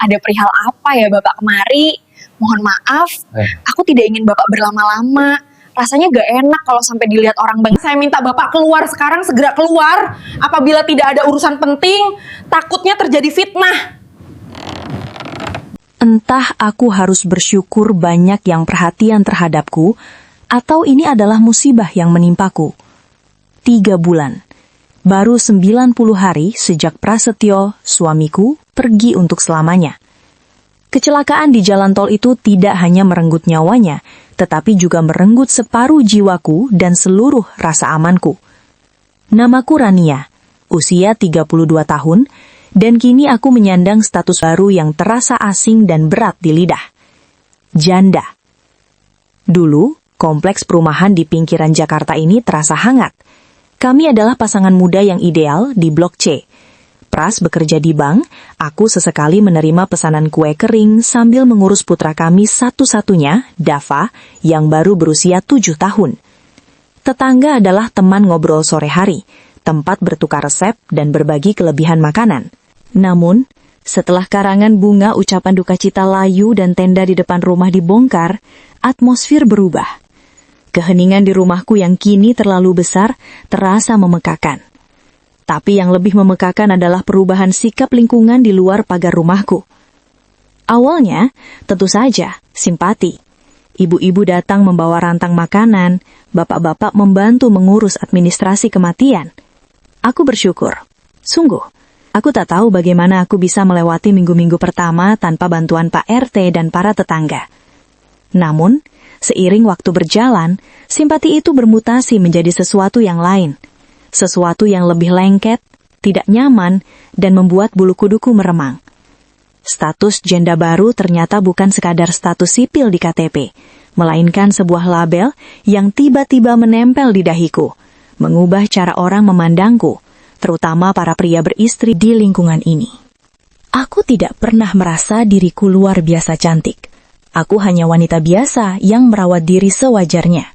Ada perihal apa ya Bapak kemari? Mohon maaf, aku tidak ingin Bapak berlama-lama. Rasanya gak enak kalau sampai dilihat orang banyak. Saya minta Bapak keluar sekarang, segera keluar. Apabila tidak ada urusan penting, takutnya terjadi fitnah. Entah aku harus bersyukur banyak yang perhatian terhadapku, atau ini adalah musibah yang menimpaku. 3 bulan. Baru 90 hari sejak Prasetyo, suamiku, pergi untuk selamanya. Kecelakaan di jalan tol itu tidak hanya merenggut nyawanya, tetapi juga merenggut separuh jiwaku dan seluruh rasa amanku. Namaku Rania, usia 32 tahun, dan kini aku menyandang status baru yang terasa asing dan berat di lidah. Janda. Dulu, kompleks perumahan di pinggiran Jakarta ini terasa hangat. Kami adalah pasangan muda yang ideal di Blok C. Pras bekerja di bank, aku sesekali menerima pesanan kue kering sambil mengurus putra kami satu-satunya, Dava, yang baru berusia 7 tahun. Tetangga adalah teman ngobrol sore hari, tempat bertukar resep dan berbagi kelebihan makanan. Namun, setelah karangan bunga ucapan duka cita layu dan tenda di depan rumah dibongkar, atmosfer berubah. Keheningan di rumahku yang kini terlalu besar terasa memekakan. Tapi yang lebih memekakan adalah perubahan sikap lingkungan di luar pagar rumahku. Awalnya, tentu saja, simpati. Ibu-ibu datang membawa rantang makanan, bapak-bapak membantu mengurus administrasi kematian. Aku bersyukur. Sungguh, aku tak tahu bagaimana aku bisa melewati minggu-minggu pertama tanpa bantuan Pak RT dan para tetangga. Namun, seiring waktu berjalan, simpati itu bermutasi menjadi sesuatu yang lain. Sesuatu yang lebih lengket, tidak nyaman, dan membuat bulu kuduku meremang. Status janda baru ternyata bukan sekadar status sipil di KTP, melainkan sebuah label yang tiba-tiba menempel di dahiku, mengubah cara orang memandangku, terutama para pria beristri di lingkungan ini. Aku tidak pernah merasa diriku luar biasa cantik. Aku hanya wanita biasa yang merawat diri sewajarnya.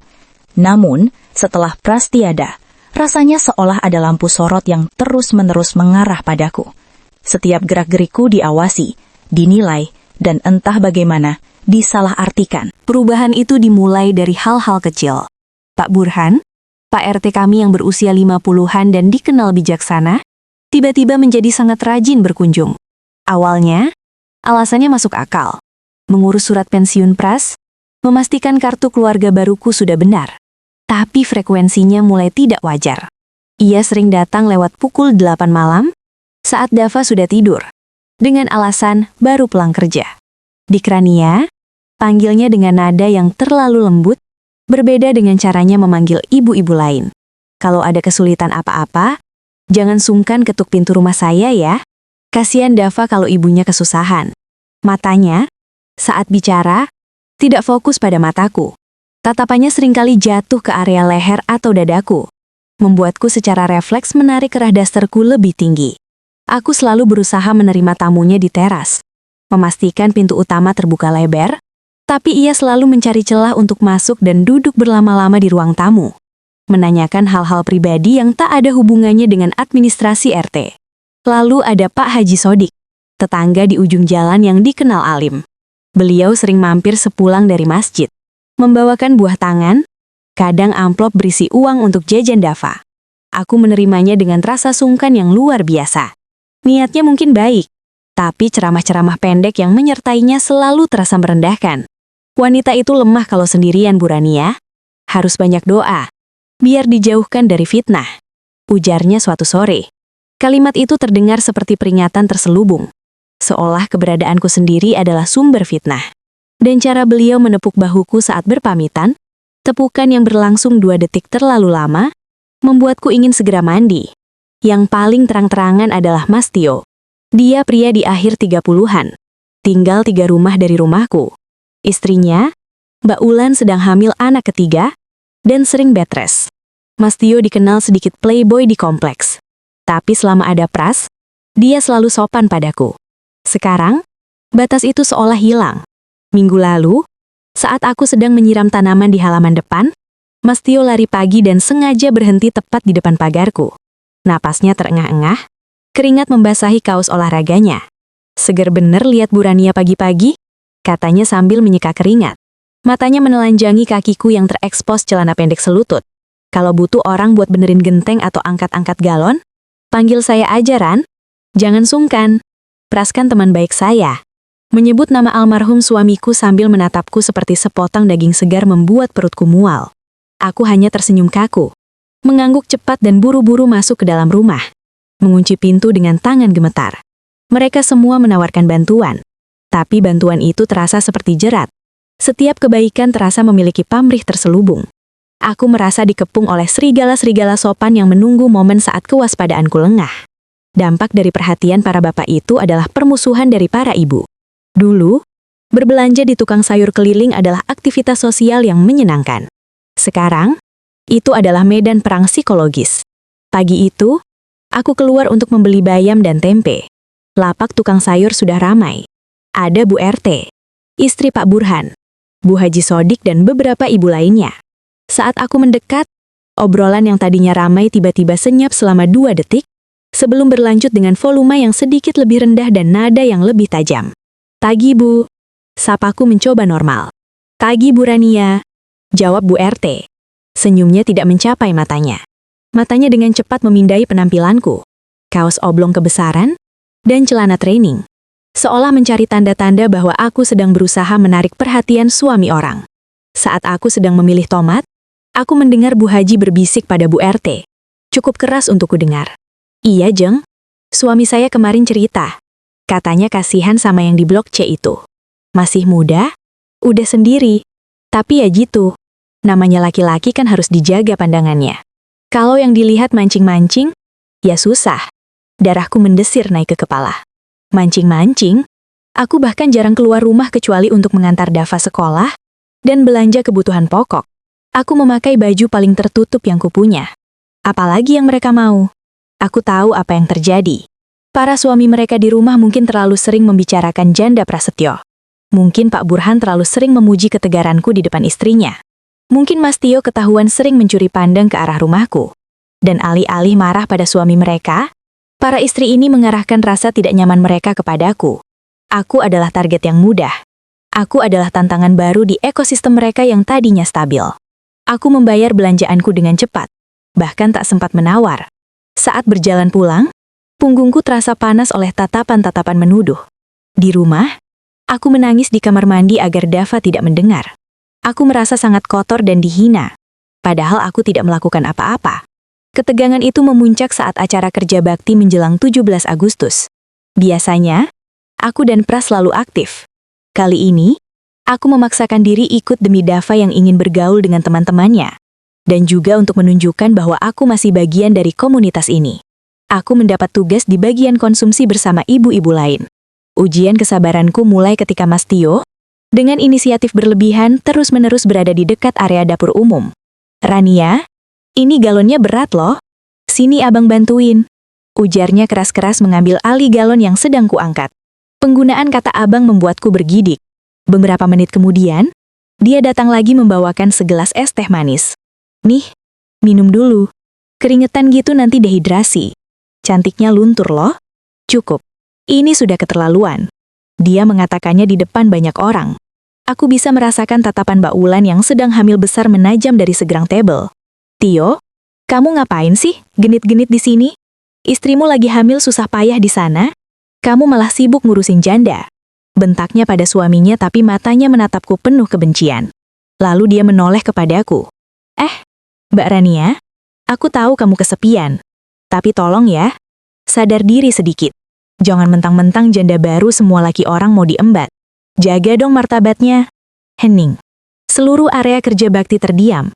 Namun, setelah Pras tiada, rasanya seolah ada lampu sorot yang terus-menerus mengarah padaku. Setiap gerak-gerikku diawasi, dinilai, dan entah bagaimana, disalahartikan. Perubahan itu dimulai dari hal-hal kecil. Pak Burhan, Pak RT kami yang berusia 50-an dan dikenal bijaksana, tiba-tiba menjadi sangat rajin berkunjung. Awalnya, alasannya masuk akal. Mengurus surat pensiun Pras, memastikan kartu keluarga baruku sudah benar. Tapi frekuensinya mulai tidak wajar. Ia sering datang lewat pukul 8 malam, saat Dava sudah tidur, dengan alasan baru pulang kerja. Di Krania, panggilnya dengan nada yang terlalu lembut, berbeda dengan caranya memanggil ibu-ibu lain. Kalau ada kesulitan apa-apa, jangan sungkan ketuk pintu rumah saya ya. Kasihan Dava kalau ibunya kesusahan. Matanya, saat bicara, tidak fokus pada mataku. Tatapannya seringkali jatuh ke area leher atau dadaku, membuatku secara refleks menarik kerah dasterku lebih tinggi. Aku selalu berusaha menerima tamunya di teras, memastikan pintu utama terbuka lebar, tapi ia selalu mencari celah untuk masuk dan duduk berlama-lama di ruang tamu, menanyakan hal-hal pribadi yang tak ada hubungannya dengan administrasi RT. Lalu ada Pak Haji Sodik, tetangga di ujung jalan yang dikenal alim. Beliau sering mampir sepulang dari masjid, membawakan buah tangan, kadang amplop berisi uang untuk jajan Dava. Aku menerimanya dengan rasa sungkan yang luar biasa. Niatnya mungkin baik, tapi ceramah-ceramah pendek yang menyertainya selalu terasa merendahkan. Wanita itu lemah kalau sendirian, Bu Rania. Harus banyak doa, biar dijauhkan dari fitnah. Ujarnya suatu sore. Kalimat itu terdengar seperti peringatan terselubung, seolah keberadaanku sendiri adalah sumber fitnah. Dan cara beliau menepuk bahuku saat berpamitan, tepukan yang berlangsung 2 detik terlalu lama, membuatku ingin segera mandi. Yang paling terang-terangan adalah Mas Tio. Dia pria di akhir 30-an, tinggal 3 rumah dari rumahku. Istrinya, Mbak Ulan sedang hamil anak ketiga, dan sering bed rest. Mas Tio dikenal sedikit playboy di kompleks. Tapi selama ada Pras, dia selalu sopan padaku. Sekarang, batas itu seolah hilang. Minggu lalu, saat aku sedang menyiram tanaman di halaman depan, Mas Tio lari pagi dan sengaja berhenti tepat di depan pagarku. Napasnya terengah-engah, keringat membasahi kaos olahraganya. Seger bener lihat Bu Rania pagi-pagi, katanya sambil menyeka keringat. Matanya menelanjangi kakiku yang terekspos celana pendek selutut. Kalau butuh orang buat benerin genteng atau angkat-angkat galon, panggil saya aja, Ran. Jangan sungkan. Praskan teman baik saya. Menyebut nama almarhum suamiku sambil menatapku seperti sepotong daging segar membuat perutku mual. Aku hanya tersenyum kaku. Mengangguk cepat dan buru-buru masuk ke dalam rumah. Mengunci pintu dengan tangan gemetar. Mereka semua menawarkan bantuan. Tapi bantuan itu terasa seperti jerat. Setiap kebaikan terasa memiliki pamrih terselubung. Aku merasa dikepung oleh serigala-serigala sopan yang menunggu momen saat kewaspadaanku lengah. Dampak dari perhatian para bapak itu adalah permusuhan dari para ibu. Dulu, berbelanja di tukang sayur keliling adalah aktivitas sosial yang menyenangkan. Sekarang, itu adalah medan perang psikologis. Pagi itu, aku keluar untuk membeli bayam dan tempe. Lapak tukang sayur sudah ramai. Ada Bu RT, istri Pak Burhan, Bu Haji Sodik dan beberapa ibu lainnya. Saat aku mendekat, obrolan yang tadinya ramai tiba-tiba senyap selama 2 detik, sebelum berlanjut dengan volume yang sedikit lebih rendah dan nada yang lebih tajam. Pagi Bu, sapaku mencoba normal. Pagi Bu Rania, jawab Bu RT. Senyumnya tidak mencapai matanya. Matanya dengan cepat memindai penampilanku. Kaos oblong kebesaran, dan celana training. Seolah mencari tanda-tanda bahwa aku sedang berusaha menarik perhatian suami orang. Saat aku sedang memilih tomat, aku mendengar Bu Haji berbisik pada Bu RT. Cukup keras untuk kudengar. Iya Jeng, suami saya kemarin cerita. Katanya kasihan sama yang di blok C itu. Masih muda, udah sendiri. Tapi ya gitu, namanya laki-laki kan harus dijaga pandangannya. Kalau yang dilihat mancing-mancing, ya susah. Darahku mendesir naik ke kepala. Mancing-mancing? Aku bahkan jarang keluar rumah kecuali untuk mengantar Dava sekolah dan belanja kebutuhan pokok. Aku memakai baju paling tertutup yang kupunya. Apalagi yang mereka mau. Aku tahu apa yang terjadi. Para suami mereka di rumah mungkin terlalu sering membicarakan janda Prasetyo. Mungkin Pak Burhan terlalu sering memuji ketegaranku di depan istrinya. Mungkin Mas Tio ketahuan sering mencuri pandang ke arah rumahku. Dan alih-alih marah pada suami mereka, para istri ini mengarahkan rasa tidak nyaman mereka kepadaku. Aku adalah target yang mudah. Aku adalah tantangan baru di ekosistem mereka yang tadinya stabil. Aku membayar belanjaanku dengan cepat, bahkan tak sempat menawar. Saat berjalan pulang, punggungku terasa panas oleh tatapan-tatapan menuduh. Di rumah, aku menangis di kamar mandi agar Dava tidak mendengar. Aku merasa sangat kotor dan dihina, padahal aku tidak melakukan apa-apa. Ketegangan itu memuncak saat acara kerja bakti menjelang 17 Agustus. Biasanya, aku dan Pras selalu aktif. Kali ini, aku memaksakan diri ikut demi Dava yang ingin bergaul dengan teman-temannya. Dan juga untuk menunjukkan bahwa aku masih bagian dari komunitas ini. Aku mendapat tugas di bagian konsumsi bersama ibu-ibu lain. Ujian kesabaranku mulai ketika Mas Tio, dengan inisiatif berlebihan terus-menerus berada di dekat area dapur umum. Rania, ini galonnya berat loh. Sini abang bantuin. Ujarnya keras-keras mengambil alih galon yang sedang kuangkat. Penggunaan kata abang membuatku bergidik. Beberapa menit kemudian, dia datang lagi membawakan segelas es teh manis. Nih, minum dulu. Keringetan gitu nanti dehidrasi. Cantiknya luntur loh. Cukup. Ini sudah keterlaluan. Dia mengatakannya di depan banyak orang. Aku bisa merasakan tatapan Mbak Wulan yang sedang hamil besar menajam dari seberang tebel. Tio, kamu ngapain sih genit-genit di sini? Istrimu lagi hamil susah payah di sana. Kamu malah sibuk ngurusin janda. Bentaknya pada suaminya tapi matanya menatapku penuh kebencian. Lalu dia menoleh kepadaku. Mbak Rania, aku tahu kamu kesepian. Tapi tolong ya, sadar diri sedikit. Jangan mentang-mentang janda baru semua laki orang mau diembat. Jaga dong martabatnya. Hening. Seluruh area kerja bakti terdiam.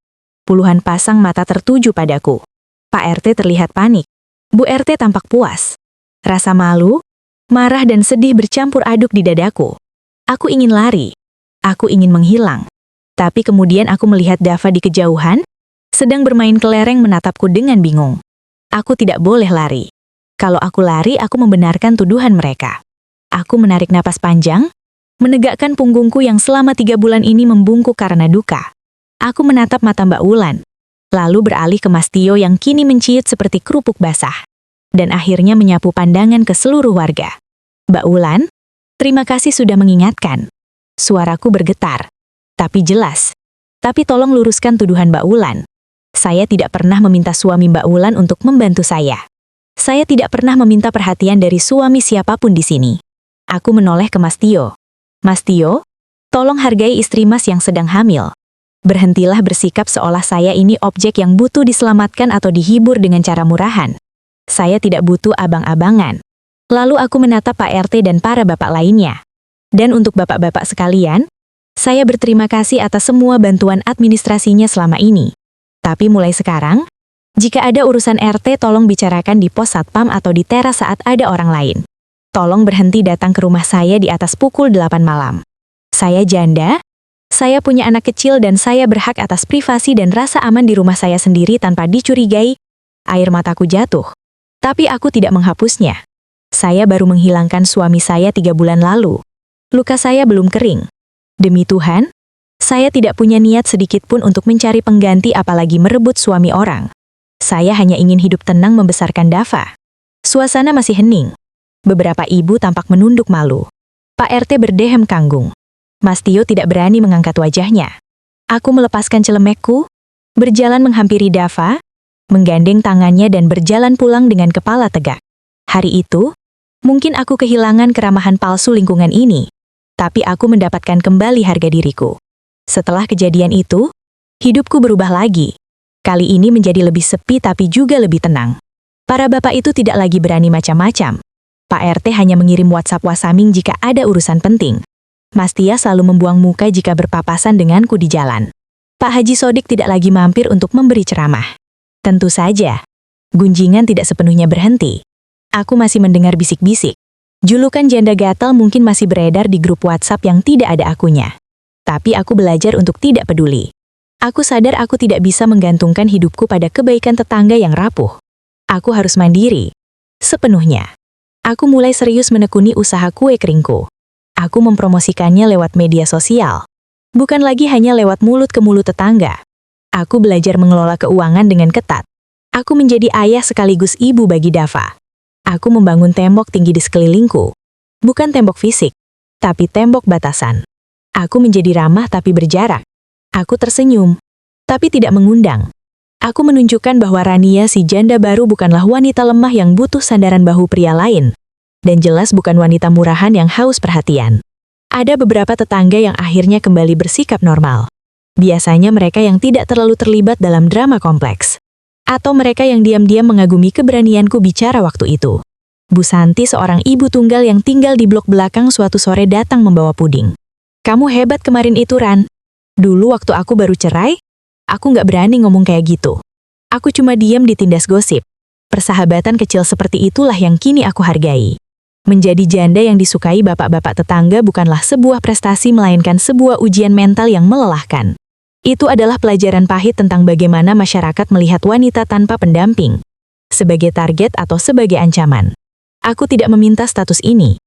Puluhan pasang mata tertuju padaku. Pak RT terlihat panik. Bu RT tampak puas. Rasa malu, marah dan sedih bercampur aduk di dadaku. Aku ingin lari. Aku ingin menghilang. Tapi kemudian aku melihat Dava di kejauhan, sedang bermain kelereng menatapku dengan bingung. Aku tidak boleh lari. Kalau aku lari, aku membenarkan tuduhan mereka. Aku menarik napas panjang, menegakkan punggungku yang selama 3 bulan ini membungkuk karena duka. Aku menatap mata Mbak Wulan, lalu beralih ke Mas Tio yang kini menciut seperti kerupuk basah. Dan akhirnya menyapu pandangan ke seluruh warga. Mbak Wulan, terima kasih sudah mengingatkan. Suaraku bergetar. Tapi jelas. Tapi tolong luruskan tuduhan Mbak Wulan. Saya tidak pernah meminta suami Mbak Wulan untuk membantu saya. Saya tidak pernah meminta perhatian dari suami siapapun di sini. Aku menoleh ke Mas Tio. Mas Tio, tolong hargai istri Mas yang sedang hamil. Berhentilah bersikap seolah saya ini objek yang butuh diselamatkan atau dihibur dengan cara murahan. Saya tidak butuh abang-abangan. Lalu aku menatap Pak RT dan para bapak lainnya. Dan untuk bapak-bapak sekalian, saya berterima kasih atas semua bantuan administrasinya selama ini. Tapi mulai sekarang, jika ada urusan RT tolong bicarakan di pos satpam atau di teras saat ada orang lain. Tolong berhenti datang ke rumah saya di atas pukul 8 malam. Saya janda, saya punya anak kecil dan saya berhak atas privasi dan rasa aman di rumah saya sendiri tanpa dicurigai. Air mataku jatuh. Tapi aku tidak menghapusnya. Saya baru menghilangkan suami saya 3 bulan lalu. Luka saya belum kering. Demi Tuhan, saya tidak punya niat sedikit pun untuk mencari pengganti apalagi merebut suami orang. Saya hanya ingin hidup tenang membesarkan Dava. Suasana masih hening. Beberapa ibu tampak menunduk malu. Pak RT berdehem kanggung. Mas Tio tidak berani mengangkat wajahnya. Aku melepaskan celemekku, berjalan menghampiri Dava, menggandeng tangannya dan berjalan pulang dengan kepala tegak. Hari itu, mungkin aku kehilangan keramahan palsu lingkungan ini, tapi aku mendapatkan kembali harga diriku. Setelah kejadian itu, hidupku berubah lagi. Kali ini menjadi lebih sepi tapi juga lebih tenang. Para bapak itu tidak lagi berani macam-macam. Pak RT hanya mengirim WhatsApp wasaming jika ada urusan penting. Mas Tia selalu membuang muka jika berpapasan denganku di jalan. Pak Haji Sodik tidak lagi mampir untuk memberi ceramah. Tentu saja, gunjingan tidak sepenuhnya berhenti. Aku masih mendengar bisik-bisik. Julukan janda gatal mungkin masih beredar di grup WhatsApp yang tidak ada akunya. Tapi aku belajar untuk tidak peduli. Aku sadar aku tidak bisa menggantungkan hidupku pada kebaikan tetangga yang rapuh. Aku harus mandiri. Sepenuhnya. Aku mulai serius menekuni usaha kue keringku. Aku mempromosikannya lewat media sosial. Bukan lagi hanya lewat mulut ke mulut tetangga. Aku belajar mengelola keuangan dengan ketat. Aku menjadi ayah sekaligus ibu bagi Dava. Aku membangun tembok tinggi di sekelilingku. Bukan tembok fisik, tapi tembok batasan. Aku menjadi ramah tapi berjarak. Aku tersenyum, tapi tidak mengundang. Aku menunjukkan bahwa Rania si janda baru bukanlah wanita lemah yang butuh sandaran bahu pria lain. Dan jelas bukan wanita murahan yang haus perhatian. Ada beberapa tetangga yang akhirnya kembali bersikap normal. Biasanya mereka yang tidak terlalu terlibat dalam drama kompleks. Atau mereka yang diam-diam mengagumi keberanianku bicara waktu itu. Bu Santi, seorang ibu tunggal yang tinggal di blok belakang, suatu sore datang membawa puding. Kamu hebat kemarin itu, Ran. Dulu waktu aku baru cerai, aku nggak berani ngomong kayak gitu. Aku cuma diam ditindas gosip. Persahabatan kecil seperti itulah yang kini aku hargai. Menjadi janda yang disukai bapak-bapak tetangga bukanlah sebuah prestasi melainkan sebuah ujian mental yang melelahkan. Itu adalah pelajaran pahit tentang bagaimana masyarakat melihat wanita tanpa pendamping. Sebagai target atau sebagai ancaman. Aku tidak meminta status ini.